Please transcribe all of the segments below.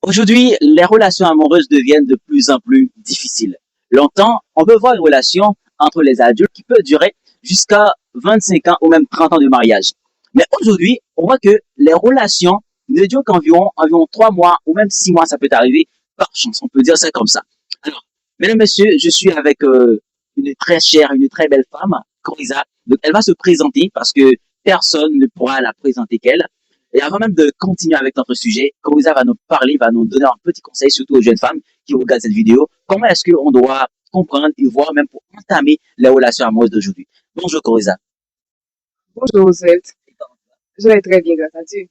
Aujourd'hui, les relations amoureuses deviennent de plus en plus difficiles. Longtemps, on peut voir une relation entre les adultes qui peut durer jusqu'à 25 ans ou même 30 ans de mariage. Mais aujourd'hui, on voit que les relations ne durent qu'environ 3 mois ou même 6 mois, ça peut arriver par chance. On peut dire ça comme ça. Alors, mesdames, messieurs, je suis avec une très chère, une très belle femme, Corisa. Donc, elle va se présenter parce que personne ne pourra la présenter qu'elle. Et avant même de continuer avec notre sujet, Corisa va nous parler, va nous donner un petit conseil, surtout aux jeunes femmes qui regardent cette vidéo. Comment est-ce qu'on doit comprendre et voir même pour entamer les relations amoureuses d'aujourd'hui? Bonjour Corisa. Bonjour Roosevelt, je vais très bien, grâce à Dieu.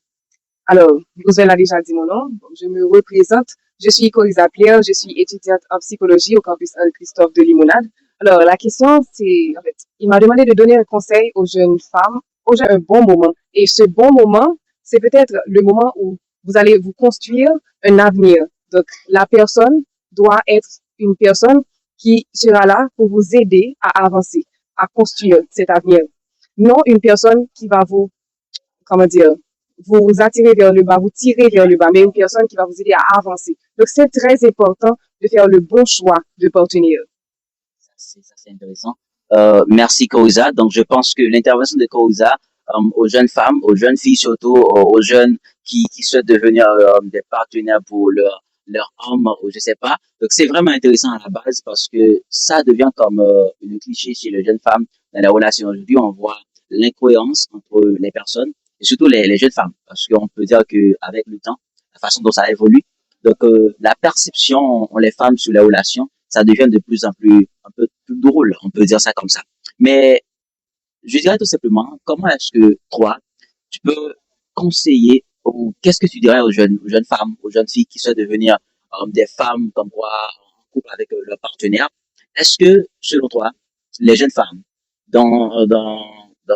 Alors, Roosevelt a déjà dit mon nom, je me représente, je suis Corisa Pierre, je suis étudiante en psychologie au campus Anne-Christophe de Limonade. Alors, la question, c'est, en fait, il m'a demandé de donner un conseil aux jeunes femmes, aux jeunes, un bon moment. Et ce bon moment, c'est peut-être le moment où vous allez vous construire un avenir. Donc, la personne doit être une personne qui sera là pour vous aider à avancer, à construire cet avenir. Non une personne qui va vous, comment dire, vous attirer vers le bas, vous tirer vers le bas, mais une personne qui va vous aider à avancer. Donc, c'est très important de faire le bon choix de partenaire. Ça, c'est intéressant. Merci Corisa. Donc, je pense que l'intervention de Corisa aux jeunes femmes, aux jeunes filles surtout, aux jeunes qui souhaitent devenir des partenaires pour leur homme, ou je sais pas. Donc, c'est vraiment intéressant à la base parce que ça devient comme une cliché chez les jeunes femmes dans les relations. Aujourd'hui, on voit l'incohérence entre les personnes et surtout les jeunes femmes parce qu'on peut dire que avec le temps, la façon dont ça évolue, donc la perception ont les femmes sur les relations, ça devient de plus en plus un peu plus drôle, on peut dire ça comme ça. Mais je dirais tout simplement, comment est-ce que toi, tu peux conseiller ou qu'est-ce que tu dirais aux jeunes femmes, aux jeunes filles qui souhaitent devenir des femmes comme toi, en couple avec leur partenaire? Est-ce que, selon toi, les jeunes femmes, dans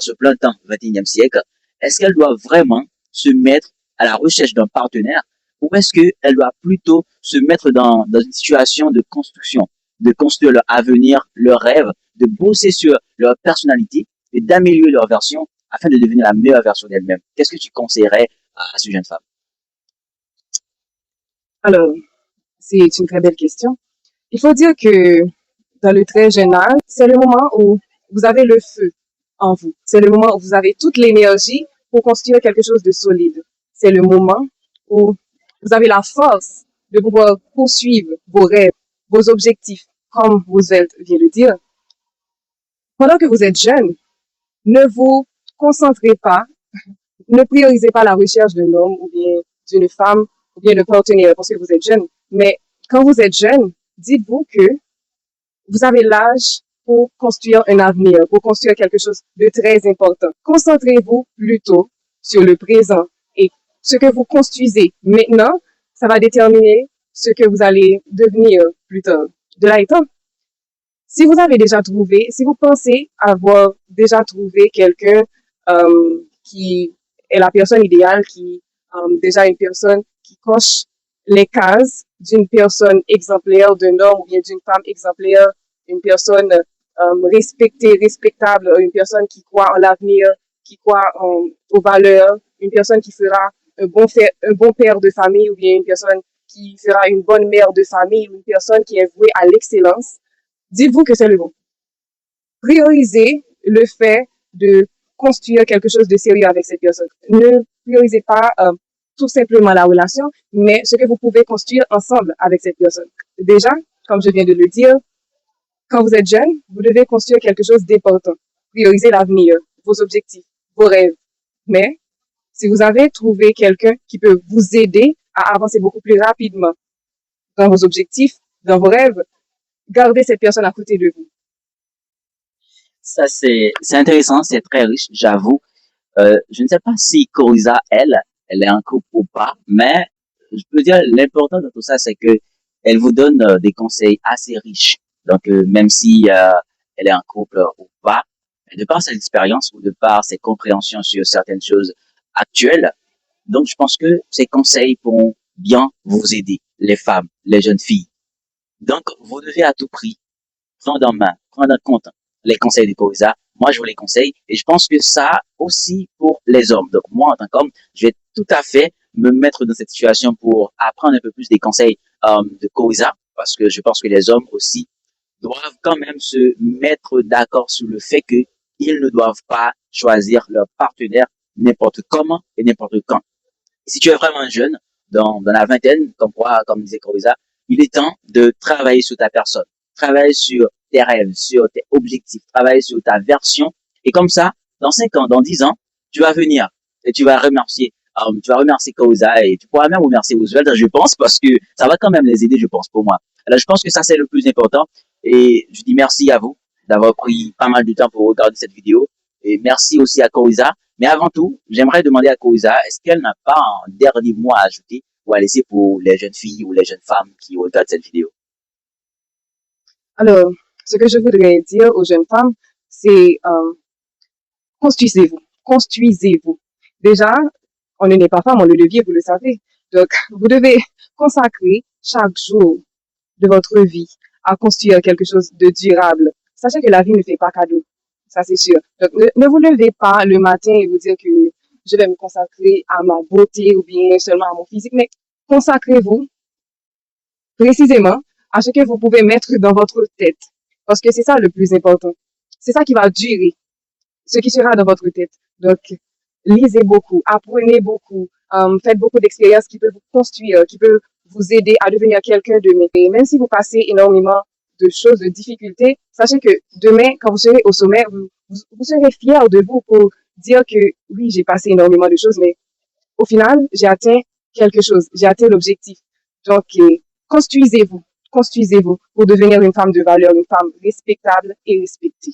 ce plein temps, 21e siècle, est-ce qu'elles doivent vraiment se mettre à la recherche d'un partenaire ou est-ce qu'elles doivent plutôt se mettre dans une situation de construction, de construire leur avenir, leur rêve, de bosser sur leur personnalité et d'améliorer leur version afin de devenir la meilleure version d'elle-même? Qu'est-ce que tu conseillerais à ce jeune femme? Alors, c'est une très belle question. Il faut dire que dans le très jeune âge, c'est le moment où vous avez le feu en vous. C'est le moment où vous avez toute l'énergie pour construire quelque chose de solide. C'est le moment où vous avez la force de pouvoir poursuivre vos rêves, vos objectifs, comme Roosevelt vient de dire. Pendant que vous êtes jeune, ne vous concentrez pas, ne priorisez pas la recherche d'un homme ou bien d'une femme ou bien de partenaire parce que vous êtes jeune. Mais quand vous êtes jeune, dites-vous que vous avez l'âge pour construire un avenir, pour construire quelque chose de très important. Concentrez-vous plutôt sur le présent et ce que vous construisez maintenant, ça va déterminer ce que vous allez devenir plus tard. De là étant, si vous avez déjà trouvé, si vous pensez avoir déjà trouvé quelqu'un qui est la personne idéale, qui déjà une personne qui coche les cases d'une personne exemplaire, d'un homme ou bien d'une femme exemplaire, une personne respectée, respectable, une personne qui croit en l'avenir, qui croit aux valeurs, une personne qui fera un bon père de famille ou bien une personne qui fera une bonne mère de famille ou une personne qui est vouée à l'excellence. Dites-vous que c'est le bon. Priorisez le fait de construire quelque chose de sérieux avec cette personne. Ne priorisez pas tout simplement la relation, mais ce que vous pouvez construire ensemble avec cette personne. Déjà, comme je viens de le dire, quand vous êtes jeune, vous devez construire quelque chose d'important. Priorisez l'avenir, vos objectifs, vos rêves. Mais si vous avez trouvé quelqu'un qui peut vous aider à avancer beaucoup plus rapidement dans vos objectifs, dans vos rêves, gardez cette personne à côté de vous. Ça, c'est intéressant, c'est très riche, j'avoue. Je ne sais pas si Corisa, elle est en couple ou pas, mais je peux dire l'important de tout ça, c'est que elle vous donne des conseils assez riches. Donc, même si elle est en couple ou pas, de par ses expériences ou de par ses compréhensions sur certaines choses actuelles, donc je pense que ces conseils pourront bien vous aider, les femmes, les jeunes filles. Donc, vous devez à tout prix prendre en main, prendre en compte les conseils de Corisa. Moi, je vous les conseille et je pense que ça aussi pour les hommes. Donc, moi, en tant qu'homme, je vais tout à fait me mettre dans cette situation pour apprendre un peu plus des conseils de Koiza, parce que je pense que les hommes aussi doivent quand même se mettre d'accord sur le fait qu'ils ne doivent pas choisir leur partenaire n'importe comment et n'importe quand. Si tu es vraiment jeune, dans la vingtaine, comme disait Koiza, il est temps de travailler sur ta personne, travailler sur tes rêves, sur tes objectifs, travailler sur ta version. Et comme ça, dans 5 ans, dans 10 ans, tu vas venir et tu vas remercier Koiza et tu pourras même remercier Oswald, je pense, parce que ça va quand même les aider, je pense, pour moi. Alors, je pense que ça, c'est le plus important. Et je dis merci à vous d'avoir pris pas mal de temps pour regarder cette vidéo. Et merci aussi à Koiza. Mais avant tout, j'aimerais demander à Koiza, est-ce qu'elle n'a pas un dernier mot à ajouter ou à laisser pour les jeunes filles ou les jeunes femmes qui regardent cette vidéo? Alors, ce que je voudrais dire aux jeunes femmes, c'est construisez-vous, construisez-vous. Déjà, on ne naît pas femme, on le devient, vous le savez. Donc, vous devez consacrer chaque jour de votre vie à construire quelque chose de durable. Sachez que la vie ne fait pas cadeau, ça c'est sûr. Donc, ne vous levez pas le matin et vous dire que je vais me consacrer à ma beauté ou bien seulement à mon physique, mais consacrez-vous précisément à ce que vous pouvez mettre dans votre tête. Parce que c'est ça le plus important. C'est ça qui va durer, ce qui sera dans votre tête. Donc, lisez beaucoup, apprenez beaucoup, faites beaucoup d'expériences qui peuvent vous construire, qui peuvent vous aider à devenir quelqu'un de mieux. Et même si vous passez énormément de choses, de difficultés, sachez que demain, quand vous serez au sommet, vous serez fier de vous pour dire que oui, j'ai passé énormément de choses, mais au final, j'ai atteint quelque chose, j'ai atteint l'objectif. Donc, construisez-vous, construisez-vous pour devenir une femme de valeur, une femme respectable et respectée.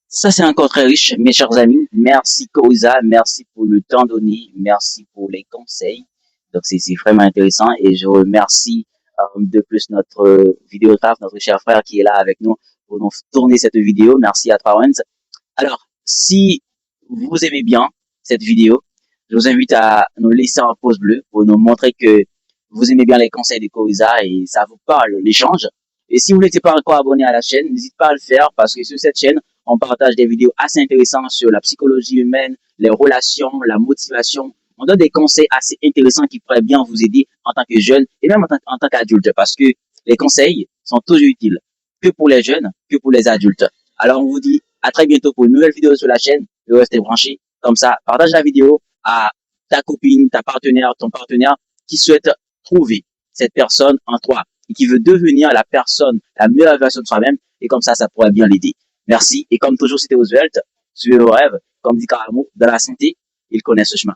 Ça, c'est encore très riche, mes chers amis. Merci Koiza, merci pour le temps donné, merci pour les conseils. Donc, c'est vraiment intéressant et je remercie de plus notre vidéographe, notre cher frère qui est là avec nous pour nous tourner cette vidéo. Merci à Trawens. Alors, si vous aimez bien cette vidéo, je vous invite à nous laisser un pouce bleu pour nous montrer que vous aimez bien les conseils de Koiza et ça vous parle, l'échange. Et si vous n'êtes pas encore abonné à la chaîne, n'hésitez pas à le faire parce que sur cette chaîne, on partage des vidéos assez intéressantes sur la psychologie humaine, les relations, la motivation. On donne des conseils assez intéressants qui pourraient bien vous aider en tant que jeune et même en tant qu'adulte parce que les conseils sont toujours utiles, que pour les jeunes, que pour les adultes. Alors on vous dit à très bientôt pour une nouvelle vidéo sur la chaîne. Restez branchés. Comme ça, partage la vidéo à ta copine, ta partenaire, ton partenaire qui souhaite trouver cette personne en toi et qui veut devenir la personne, la meilleure version de soi-même. Et comme ça pourrait bien l'aider. Merci. Et comme toujours, c'était Oswald. Suivez vos rêves. Comme dit Caramo, dans la santé, il connaît ce chemin.